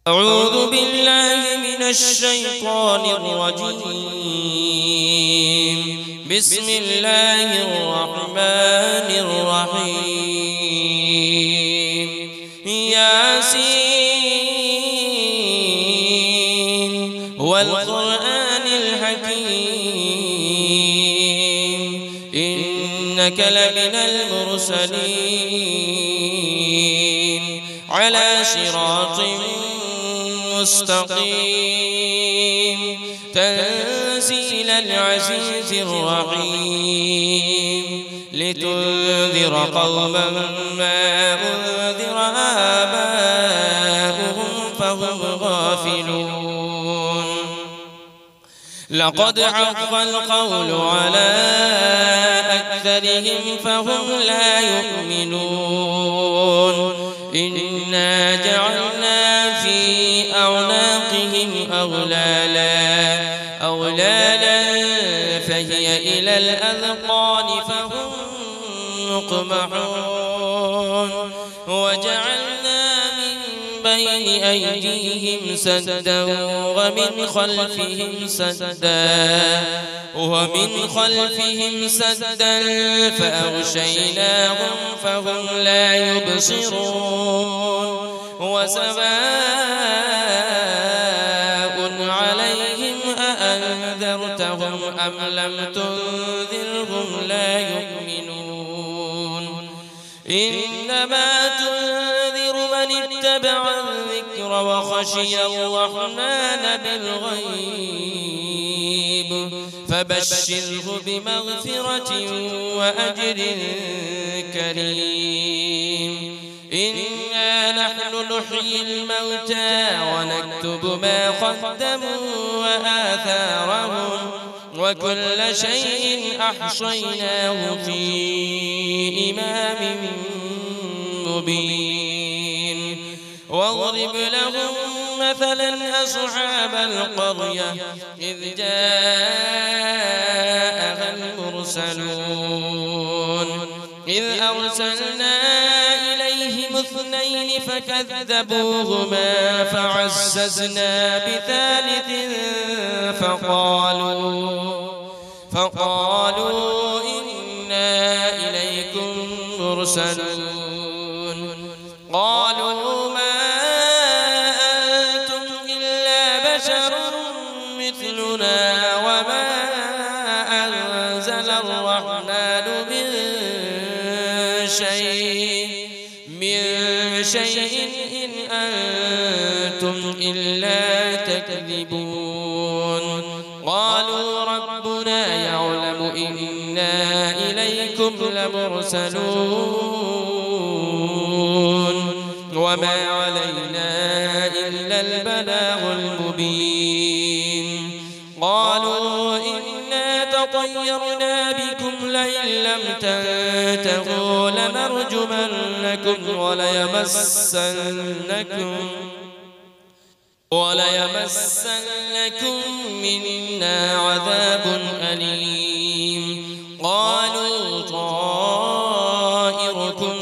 أعوذ بالله من الشيطان الرجيم. بسم الله الرحمن الرحيم. ياسين والقرآن الحكيم إنك لمن المرسلين على صراط مستقيم تنزيل العزيز الرحيم لتنذر قوما ما أنذر آباؤهم فهم غافلون. لقد حق القول على أكثرهم فهم لا يؤمنون. إنا جعلنا في أعناقهم أغلالا فهي إلى الأذقان فهم مقمحون. وجعلنا من بين أيديهم سدا ومن خلفهم سدا فأغشيناهم فهم لا يبصرون. وسواء عليهم أأنذرتهم أم لم تنذرهم لا يؤمنون. إنما تنذر من اتبع الذكر وخشي الرحمن بالغيب فبشره بمغفرة وأجر كريم. إنا نحن نحيي الموتى ونكتب ما قدموا وآثارهم وكل شيء أحصيناه في إمام مبين. واضرب لهم مثلا أصحاب القرية إذ جاءها المرسلون إذ أرسلنا إليهم اثنين فكذبوهما فعززنا بثالث فقالوا إنا إليكم مرسلون. قالوا ما أنتم إلا بشر مثلنا وما أنزل الرحمن من شيء إن أنتم إلا تكذبون. قالوا ربنا يعلم إنا إليكم لمرسلون وما علينا إلا البلاغ المبين. قالوا إنا تطيرنا بكم لئن لم تنتهوا لنرجمنكم وليمسنكم منا عذاب أليم. قالوا طائركم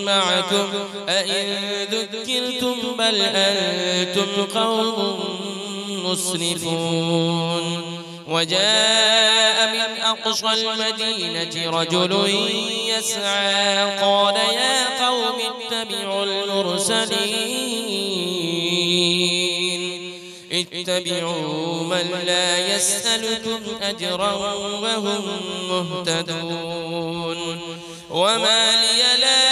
معكم أئن ذكرتم بل أنتم قوم مسرفون. وجاء من أقصى المدينة رجل يسعى قال يا قوم اتبعوا اتبعوا من لا يسألكم أجرا وهم مهتدون. وما لي لا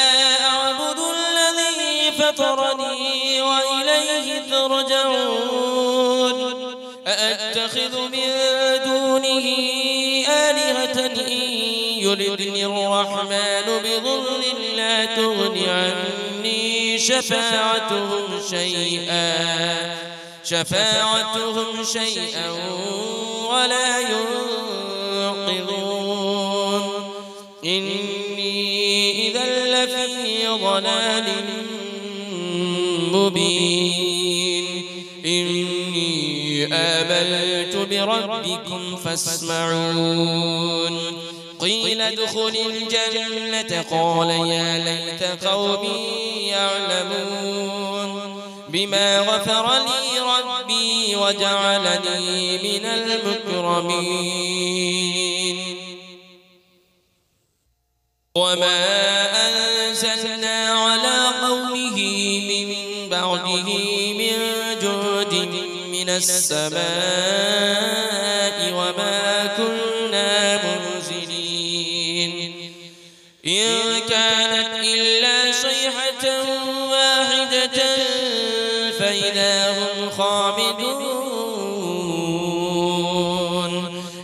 أعبد الذي فطرني وإليه ترجعون. أأتخذ من دونه آلهة إن يردني الرحمن بضر لا تغن عني شفاعتهم شيئا ولا ينقذون. إني إذا لفي ضلال مبين. إني آمنت بربكم فاسمعون. قيل ادخل الجنة قال يا ليت قومي يعلمون. بما غفر لي ربي وجعلني من المكرمين وما أنزلنا على قومه من بعده من جود من السماء وما كنا منزلين إن كانت إلا صيحة واحدة فإذا هم خامدون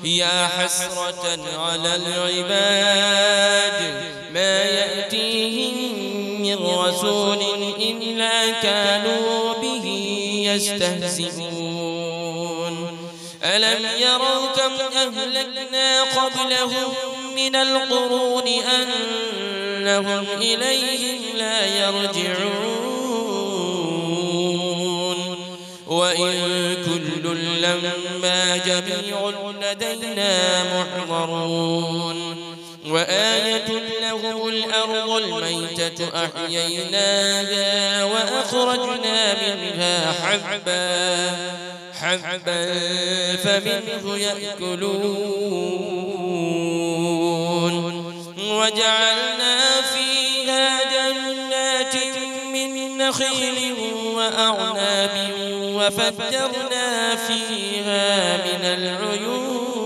يا حسرة على العباد ما يأتيهم من رسول إلا كانوا به يستهزئون ألم يروا كم أهلكنا قبلهم من القرون أنهم إليهم لا يرجعون وإن كل لما جميع لدينا محضرون وآية لهم الأرض الميتة أحييناها وأخرجنا منها حبا فمنه يأكلون وجعلنا فيها جنات من نخيل وأعناب وفجرنا فيها من العيون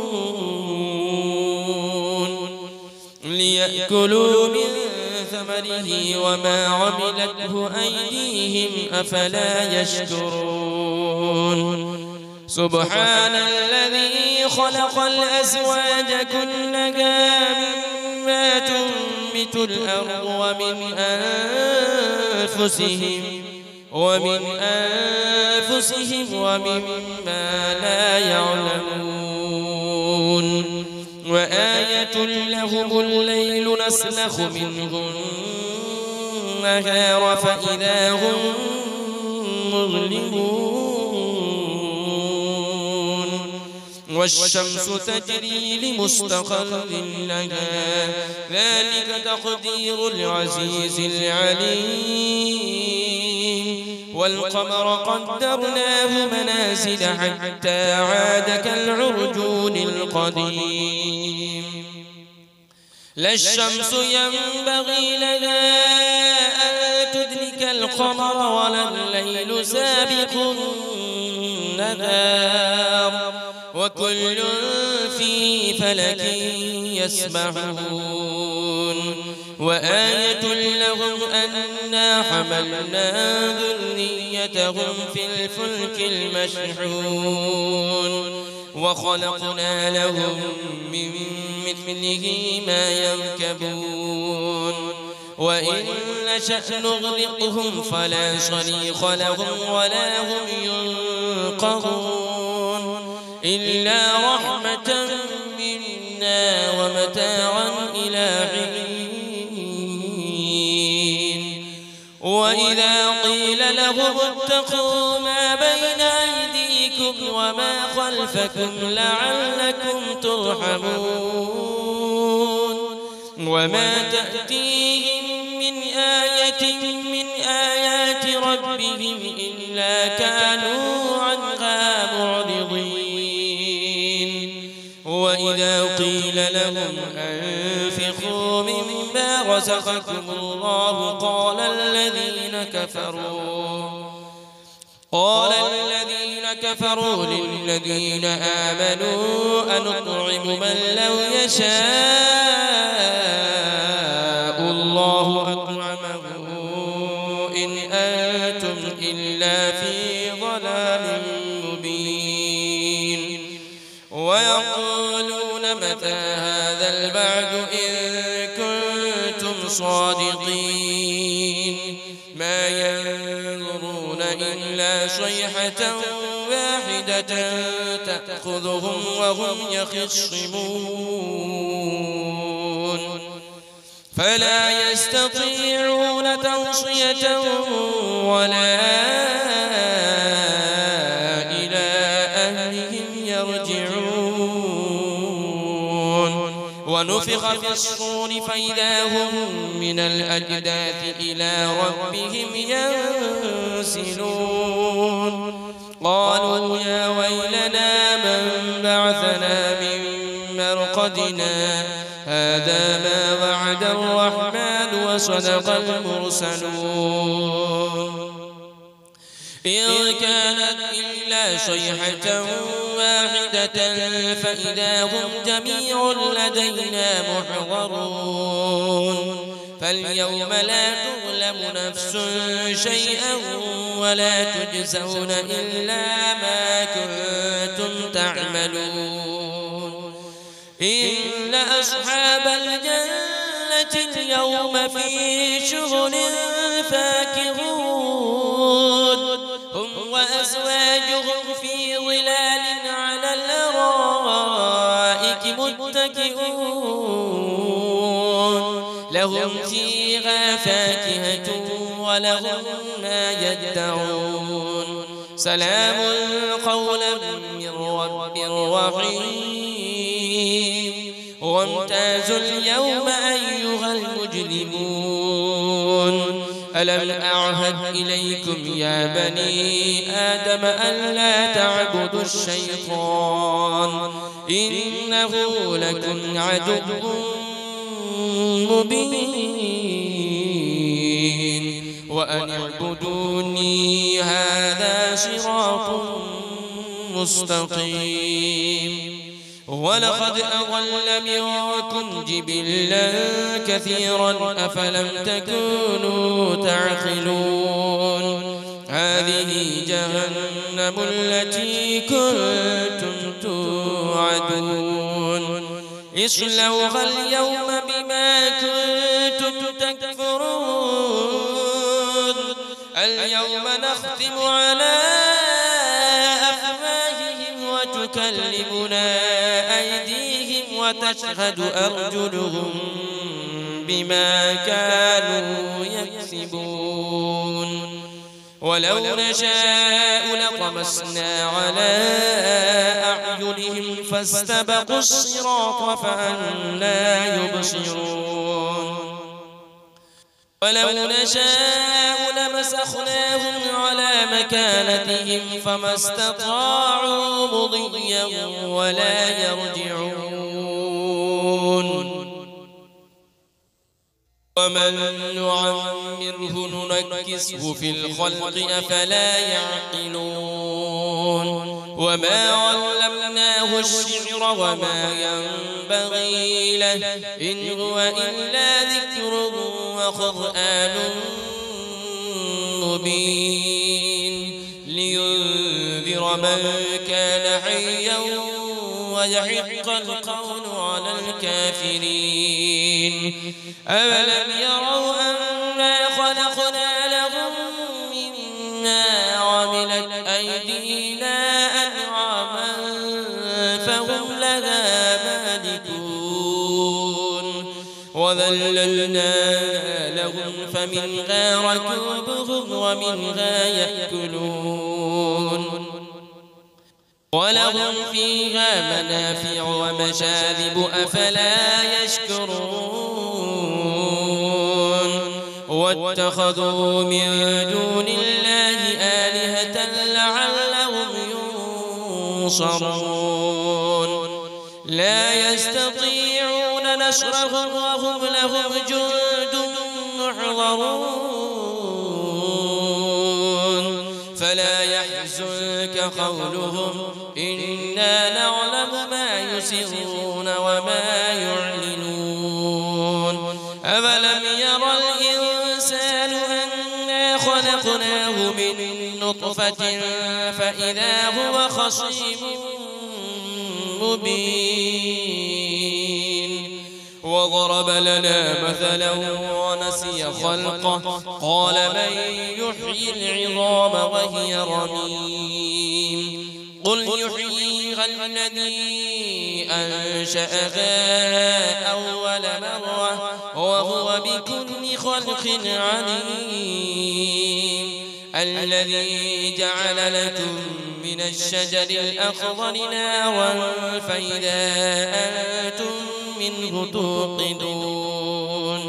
ليأكلوا من ثمره وما عملته أيديهم أفلا يشكرون سبحان الذي خلق الأزواج كلها مما تنبت الأرض ومن أنفسهم ومما لا يعلمون وآية لهم الليل نسلخ منه النهار فإذا هم مظلمون والشمس تجري لمستقر لها ذلك تقدير العزيز العليم والقمر قدرناه منازل حتى عاد كالعرجون القديم لا الشمس ينبغي لها أن تدرك القمر ولا الليل سابق النهار وكل في فلك يسبحون وآية لهم أنا حملنا ذريتهم في الفلك المشحون وخلقنا لهم من مثله ما يركبون وإن نشأ نغرقهم فلا صريخ لهم ولا هم ينقذون إلا رحمة منا ومتاعا إلى حين وإذا قيل لهم اتقوا ما بين أيديكم وما خلفكم لعلكم ترحمون وما تأتيهم من آية من آيات ربهم إلا كانوا عنها معرضين وإذا قيل لهم أنفقوا مما رزقكم الله قال الذين كفروا للذين آمنوا أنطعم من لو يشاء الله أطعمه إن أنتم إلا في ضلال مبين ويقولون متى هذا البعد إن كنتم صادقين ما ينظرون إلا صيحة واحدة تأخذهم وهم يخصمون فلا يستطيعون توصية ولا إلى أهلهم يرجعون ونفخ في الصور فإذا هم من الأجداث إلى ربهم ينسلون قالوا يا ويلنا من بعثنا من مرقدنا هذا ما وعد الرحمن وصدق المرسلون إن كانت إلا صيحة واحدة فإذا هم جميع لدينا محضرون فاليوم لا تظلم نفس شيئا ولا تجزون إلا ما كنتم تعملون إن أصحاب الجنة اليوم في شغل فاكهون هم وأزواجهم في ظلال على الأرائك متكئون لهم فيها فاكهة ولهم ما يدعون سلام قولا من رب رحيم وامتازوا اليوم أيها المجرمون ألم أعهد إليكم يا بني آدم ألا تعبدوا الشيطان إنه لكم عدو مبين وأن اعبدوني هذا صراط مستقيم ولقد أضل منكم جبلا كثيرا أفلم تكونوا تعقلون هذه جهنم التي كنتم توعدون اصلوها اليوم بما كنتم تكفرون اليوم نختم على أفواههم وتكلمنا أيديهم وتشهد أرجلهم بما كانوا يكسبون ولو نشاء لطمسنا على أعينهم فاستبقوا الصراط فأنى يبصرون ولو نشاء لمسخناهم على مكانتهم فما استطاعوا مضيا ولا يرجعون ومن نعمره ننكسه في الخلق أفلا يعقلون وما علمناه الشعر وما ينبغي له إن هو إلا ذكر وقرآن مبين لينذر من كان حيا ويحق القول على الكافرين أولم يروا أنا خلقنا لهم مما عملت أيدينا أنعاما فهم لها مالكون وذللنا لهم فمنها ركوبهم ومنها يأكلون ولهم فيها منافع ومشارب أفلا يشكرون واتخذوا من دون الله آلهة لعلهم ينصرون لا يستطيعون نصرهم وهم لهم جند محضرون فلا يحزنك قولهم إنا نعلم ما يسرون وما يعلنون أولم يرى الإنسان أنا خلقناه من نطفة فإذا هو خصيم مبين وضرب لنا مثلا ونسي خلقه قال من يحيي العظام وهي رميم قل يحييها الذي أنشأها أول مرة وهو بكل خلق عليم الذي جعل لكم من الشجر الأخضر نارا فإذا أنتم منه توقدون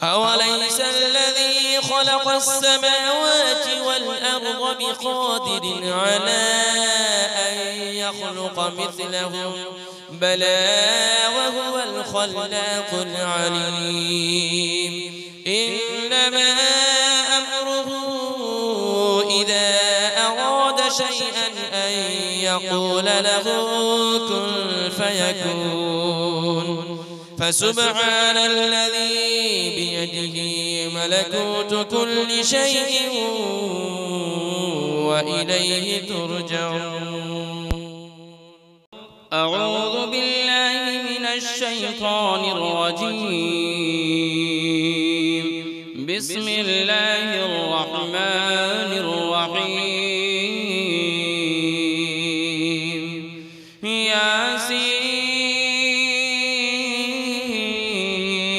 أوليس الذي خلق السماوات والأرض بقادر على أن يخلق مثلهم بلى وهو الخلاق العليم إنما أمره إذا أراد شيئا أن يقول له كن فيكون فسبحان الذي بيده ملكوت كل شيء وإليه ترجعون أعوذ بالله من الشيطان الرجيم بسم الله الرحمن الرحيم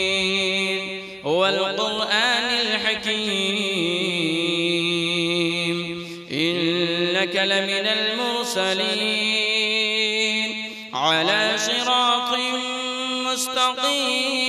ياسين والقرآن الحكيم إنك لمن المرسلين على صراط مستقيم